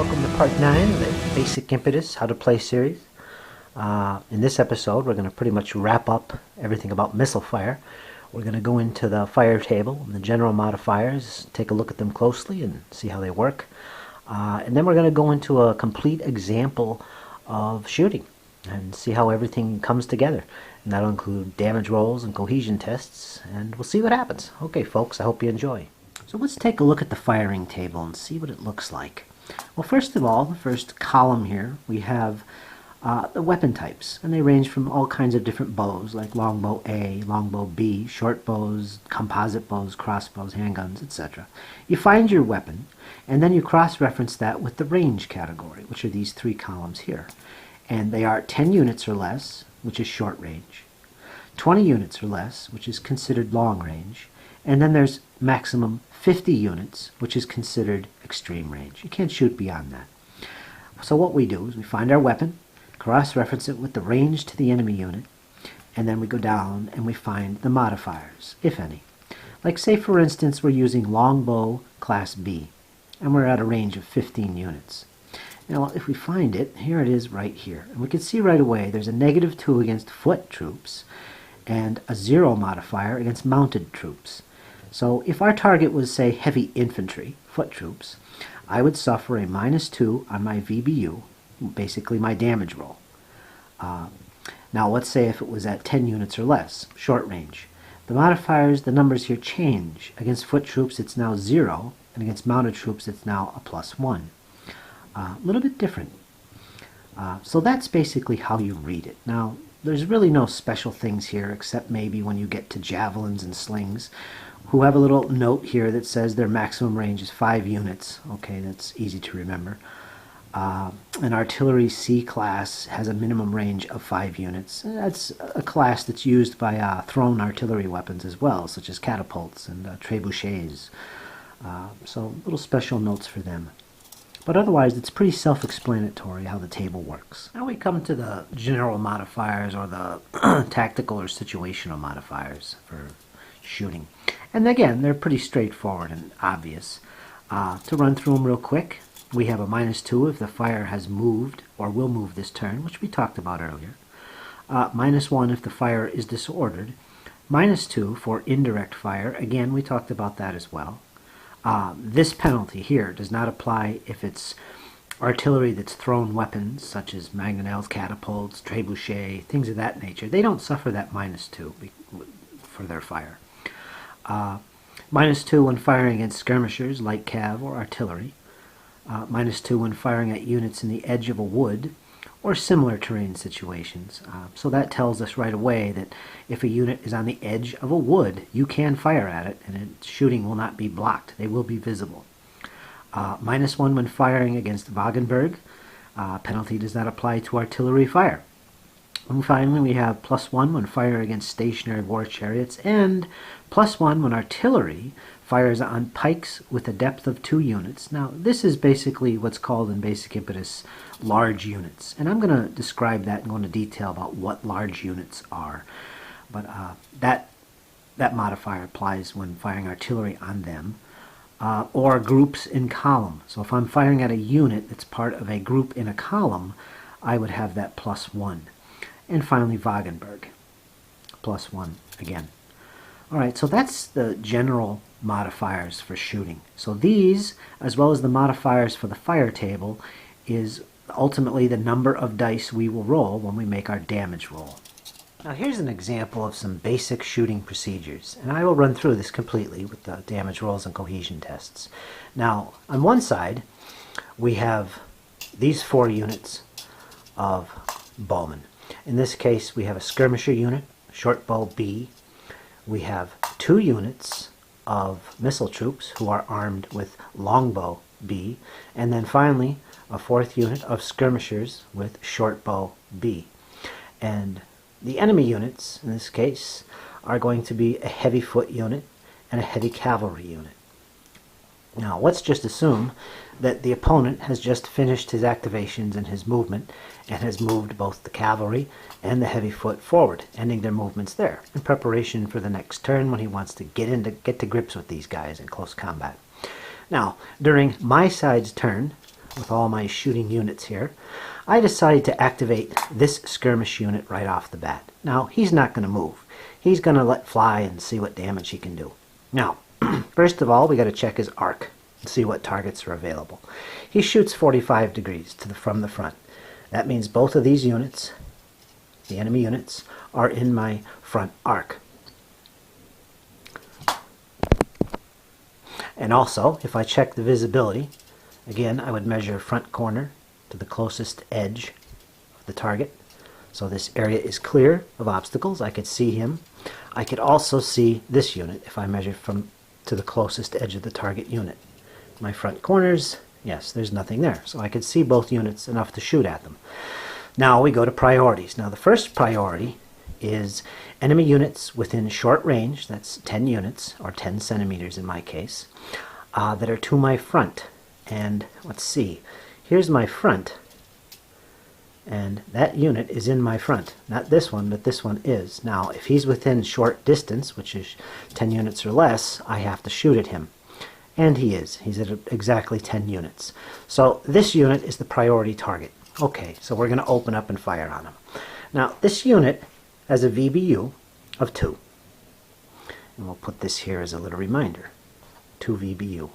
Welcome to part 9 of the Basic Impetus How to Play series. In this episode, we're going to pretty much wrap up everything about missile fire. We're going to go into the fire table and the general modifiers, take a look at them closely and see how they work. And then we're going to go into a complete example of shooting and see how everything comes together. And that'll include damage rolls and cohesion tests, and we'll see what happens. Okay, folks, I hope you enjoy. So let's take a look at the firing table and see what it looks like. Well, first of all, the first column here, we have the weapon types, and they range from all kinds of different bows, like longbow A, longbow B, short bows, composite bows, crossbows, handguns, etc. You find your weapon, and then you cross-reference that with the range category, which are these three columns here. And they are 10 units or less, which is short range, 20 units or less, which is considered long range, and then there's maximum 50 units, which is considered extreme range. You can't shoot beyond that. So what we do is we find our weapon, cross-reference it with the range to the enemy unit, and then we go down and we find the modifiers, if any. Like, say for instance, we're using longbow class B, and we're at a range of 15 units. Now, if we find it, here it is right here. And we can see right away there's a -2 against foot troops and a 0 modifier against mounted troops. So if our target was, say, heavy infantry, foot troops, I would suffer a -2 on my VBU, basically my damage roll. Now let's say if it was at 10 units or less, short range. The modifiers, the numbers here change. Against foot troops it's now 0, and against mounted troops it's now a +1. A little bit different. So that's basically how you read it. Now, there's really no special things here except maybe when you get to javelins and slings, who have a little note here that says their maximum range is 5 units. Okay, that's easy to remember. An artillery C class has a minimum range of 5 units. That's a class that's used by thrown artillery weapons as well, such as catapults and trebuchets. So little special notes for them. But otherwise, it's pretty self-explanatory how the table works. Now we come to the general modifiers, or the tactical or situational modifiers for shooting. And again, they're pretty straightforward and obvious. To run through them real quick, we have a -2 if the fire has moved or will move this turn, which we talked about earlier. -1 if the fire is disordered. -2 for indirect fire. Again, we talked about that as well. This penalty here does not apply if it's artillery that's thrown weapons, such as mangonels, catapults, trebuchet, things of that nature. They don't suffer that -2 for their fire. -2 when firing against skirmishers, light cav, or artillery. -2 when firing at units in the edge of a wood or similar terrain situations. So that tells us right away that if a unit is on the edge of a wood, you can fire at it, and its shooting will not be blocked. They will be visible. -1 when firing against Wagenberg. Penalty does not apply to artillery fire. And finally, we have +1 when firing against stationary war chariots, and +1 when artillery fires on pikes with a depth of 2 units. Now, this is basically what's called in Basic Impetus large units. And I'm going to describe that and go into detail about what large units are. But that modifier applies when firing artillery on them, or groups in column. So if I'm firing at a unit that's part of a group in a column, I would have that +1. And finally, Wagenberg, +1 again. All right, so that's the general modifiers for shooting. So these, as well as the modifiers for the fire table, is ultimately the number of dice we will roll when we make our damage roll. Now here's an example of some basic shooting procedures, and I will run through this completely with the damage rolls and cohesion tests. Now, on one side, we have these 4 units of bowmen. In this case, we have a skirmisher unit, short bow B. We have 2 units of missile troops who are armed with longbow B, and then finally a 4th unit of skirmishers with short bow B. And the enemy units, in this case, are going to be a heavy foot unit and a heavy cavalry unit. Now, let's just assume that the opponent has just finished his activations and his movement, and has moved both the cavalry and the heavy foot forward, ending their movements there, in preparation for the next turn when he wants to get to grips with these guys in close combat. Now, during my side's turn, with all my shooting units here, I decided to activate this skirmish unit right off the bat. Now, he's not going to move. He's going to let fly and see what damage he can do. Now, first of all, we got to check his arc and see what targets are available. He shoots 45 degrees from the front. That means both of these units, the enemy units, are in my front arc. And also, if I check the visibility, again, I would measure front corner to the closest edge of the target. So this area is clear of obstacles. I could see him. I could also see this unit if I measure from to the closest edge of the target unit. My front corners, yes, there's nothing there. So I could see both units enough to shoot at them. Now we go to priorities. Now the first priority is enemy units within short range, that's 10 units, or 10 centimeters in my case, that are to my front. And let's see, here's my front, and that unit is in my front. Not this one, but this one is. Now, if he's within short distance, which is 10 units or less, I have to shoot at him. And he is. He's at exactly 10 units. So this unit is the priority target. Okay, so we're going to open up and fire on him. Now, this unit has a VBU of 2. And we'll put this here as a little reminder. 2 VBU.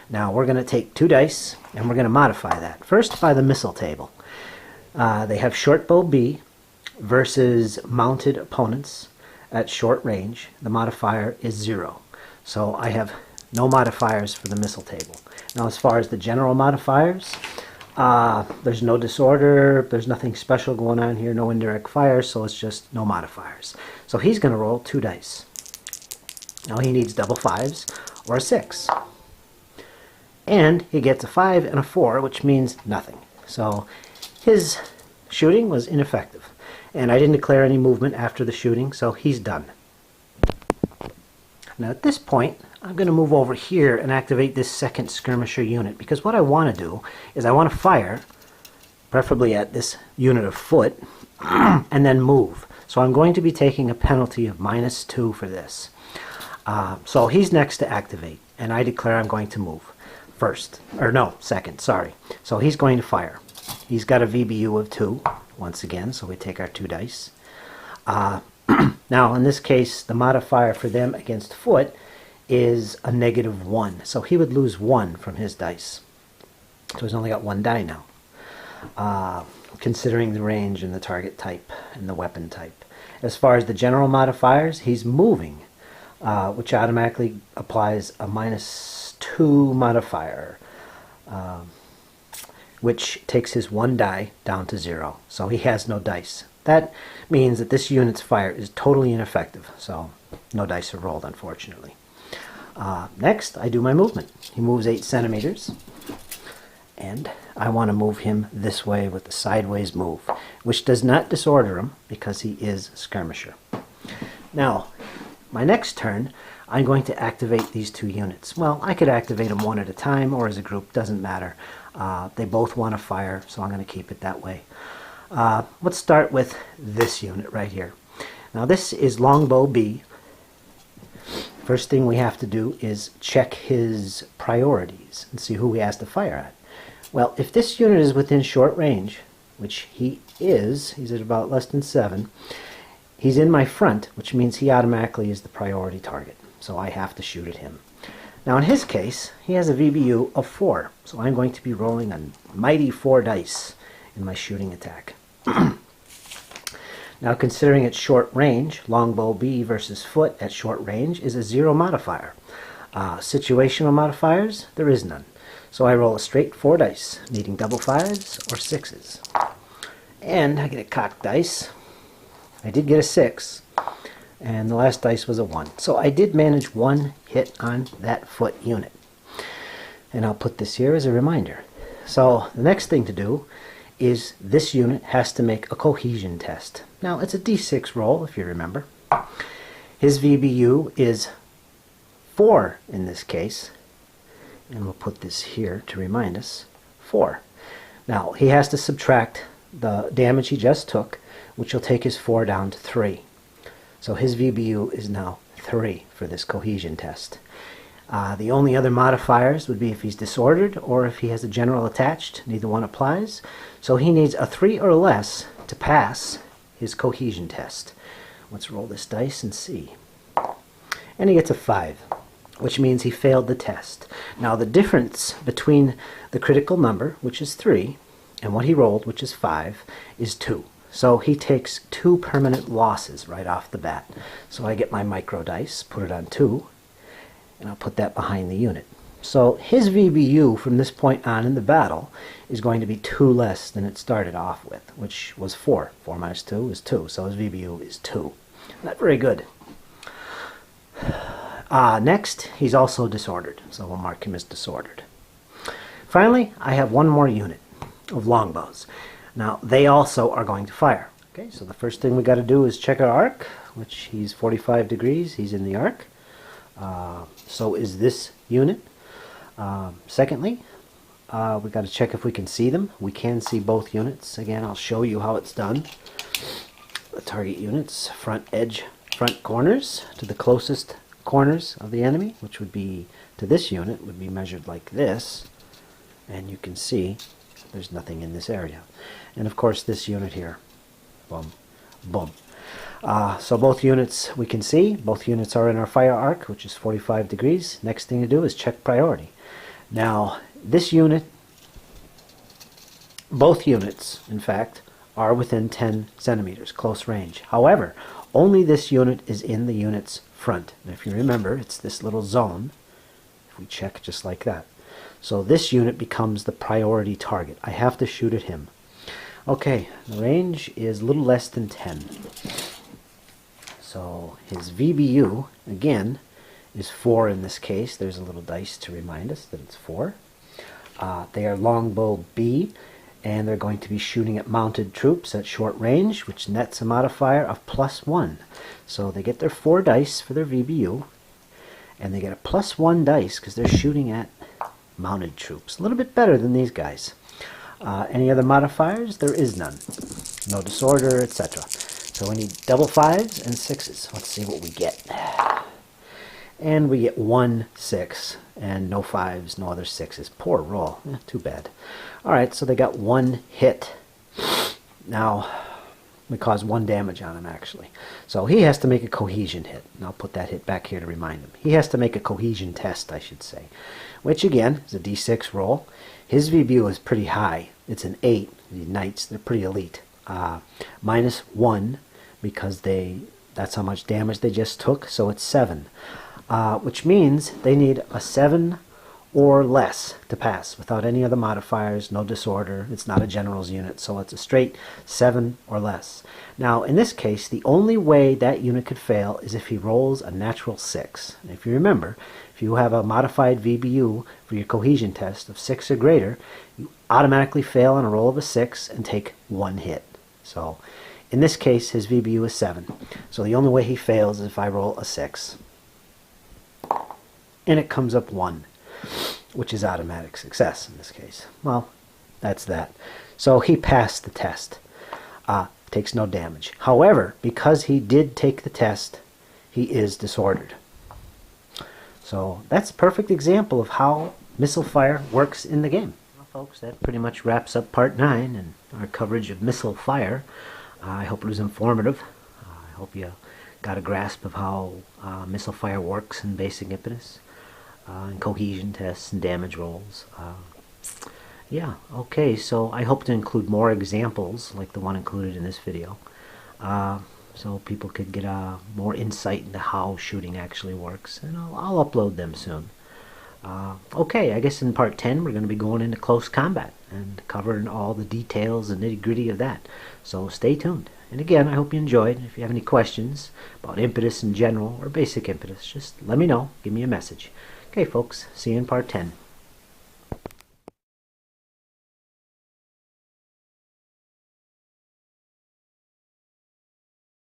Now, we're going to take 2 dice, and we're going to modify that. First, by the missile table. They have short bow B versus mounted opponents at short range. The modifier is 0. So I have no modifiers for the missile table. Now, as far as the general modifiers, there's no disorder, there's nothing special going on here, no indirect fire, so it's just no modifiers. So he's going to roll 2 dice. Now he needs double 5s or a 6. And he gets a 5 and a 4, which means nothing. So his shooting was ineffective. And I didn't declare any movement after the shooting, so he's done. Now at this point, I'm going to move over here and activate this second skirmisher unit, because what I want to do is I want to fire, preferably at this unit of foot, and then move. So I'm going to be taking a penalty of -2 for this. So he's next to activate, and I declare I'm going to move. First, or no, second, sorry. So he's going to fire. He's got a VBU of 2, once again, so we take our 2 dice. Now, in this case, the modifier for them against foot is a -1. So he would lose 1 from his dice. So he's only got 1 die now, considering the range and the target type and the weapon type. As far as the general modifiers, he's moving, which automatically applies a -2 modifier, which takes his 1 die down to 0. So he has no dice. That means that this unit's fire is totally ineffective. So no dice are rolled, unfortunately. Next, I do my movement. He moves 8 centimeters. And I want to move him this way with the sideways move, which does not disorder him because he is skirmisher. Now, my next turn, I'm going to activate these 2 units. Well, I could activate them one at a time or as a group, doesn't matter. They both want to fire, so I'm going to keep it that way. Let's start with this unit right here. Now this is longbow B. First thing we have to do is check his priorities and see who he has to fire at. Well, if this unit is within short range, which he is, he's at about less than 7, he's in my front, which means he automatically is the priority target. So I have to shoot at him. Now in his case, he has a VBU of 4, so I'm going to be rolling a mighty 4 dice in my shooting attack. Now considering it's short range, longbow B versus foot at short range is a 0 modifier. Situational modifiers, there is none. So I roll a straight 4 dice, needing double 5s or 6s. And I get a cocked dice. I did get a 6. And the last dice was a 1. So I did manage 1 hit on that foot unit. And I'll put this here as a reminder. So the next thing to do is this unit has to make a cohesion test. Now it's a D6 roll, if you remember. His VBU is 4 in this case. And we'll put this here to remind us. 4. Now he has to subtract the damage he just took, which will take his 4 down to 3. So his VBU is now 3 for this cohesion test. The only other modifiers would be if he's disordered or if he has a general attached. Neither one applies. So he needs a 3 or less to pass his cohesion test. Let's roll this dice and see. And he gets a 5, which means he failed the test. Now the difference between the critical number, which is 3, and what he rolled, which is 5, is 2. So he takes 2 permanent losses right off the bat. So I get my micro dice, put it on 2, and I'll put that behind the unit. So his VBU from this point on in the battle is going to be 2 less than it started off with, which was 4. 4 minus 2 is 2, so his VBU is 2. Not very good. Next, he's also disordered, so we'll mark him as disordered. Finally, I have one more unit of longbows. Now, they also are going to fire. Okay, so the first thing we got to do is check our arc, which he's 45 degrees, he's in the arc. So is this unit. Secondly, we got to check if we can see them. We can see both units. Again, I'll show you how it's done. The target units, front edge, front corners to the closest corners of the enemy, which would be to this unit, would be measured like this. And you can see there's nothing in this area. And of course this unit here. Boom, boom. So both units we can see. Both units are in our fire arc, which is 45 degrees. Next thing to do is check priority. Now, this unit, both units, in fact, are within 10 centimeters, close range. However, only this unit is in the unit's front. And if you remember, it's this little zone. If we check just like that. So this unit becomes the priority target. I have to shoot at him. Okay, the range is a little less than 10. So his VBU, again, is 4 in this case. There's a little dice to remind us that it's 4. They are longbow B, and they're going to be shooting at mounted troops at short range, which nets a modifier of +1. So they get their 4 dice for their VBU, and they get a +1 dice because they're shooting at mounted troops. A little bit better than these guys. Any other modifiers? There is none. No disorder, etc. So we need double 5s and 6s. Let's see what we get. And we get 1 6 and no 5s, no other 6s. Poor roll. Too bad. Alright, so they got 1 hit. Now, we caused 1 damage on him actually. So he has to make a cohesion hit. And I'll put that hit back here to remind him. He has to make a cohesion test, I should say. Which again is a d6 roll. His VBU is pretty high. It's an 8. The knights, they're pretty elite. -1 because that's how much damage they just took, so it's 7. Which means they need a 7 or less to pass without any other modifiers, no disorder. It's not a general's unit, so it's a straight 7 or less. Now, in this case, the only way that unit could fail is if he rolls a natural 6. And if you remember, if you have a modified VBU for your cohesion test of 6 or greater, you automatically fail on a roll of a 6 and take 1 hit. So, in this case, his VBU is 7. So the only way he fails is if I roll a 6. And it comes up 1, which is automatic success in this case. Well, that's that. So he passed the test. Takes no damage. However, because he did take the test, he is disordered. So that's a perfect example of how missile fire works in the game. Well, folks, that pretty much wraps up part 9 and our coverage of missile fire. I hope it was informative. I hope you got a grasp of how missile fire works in Basic Impetus, and cohesion tests and damage rolls. Yeah, okay, so I hope to include more examples like the one included in this video, so people could get more insight into how shooting actually works, and I'll upload them soon. Okay, I guess in part 10 we're going to be going into close combat and covering all the details and nitty-gritty of that. So stay tuned. And again, I hope you enjoyed. If you have any questions about impetus in general or Basic Impetus, just let me know. Give me a message. Okay, folks, see you in part 10.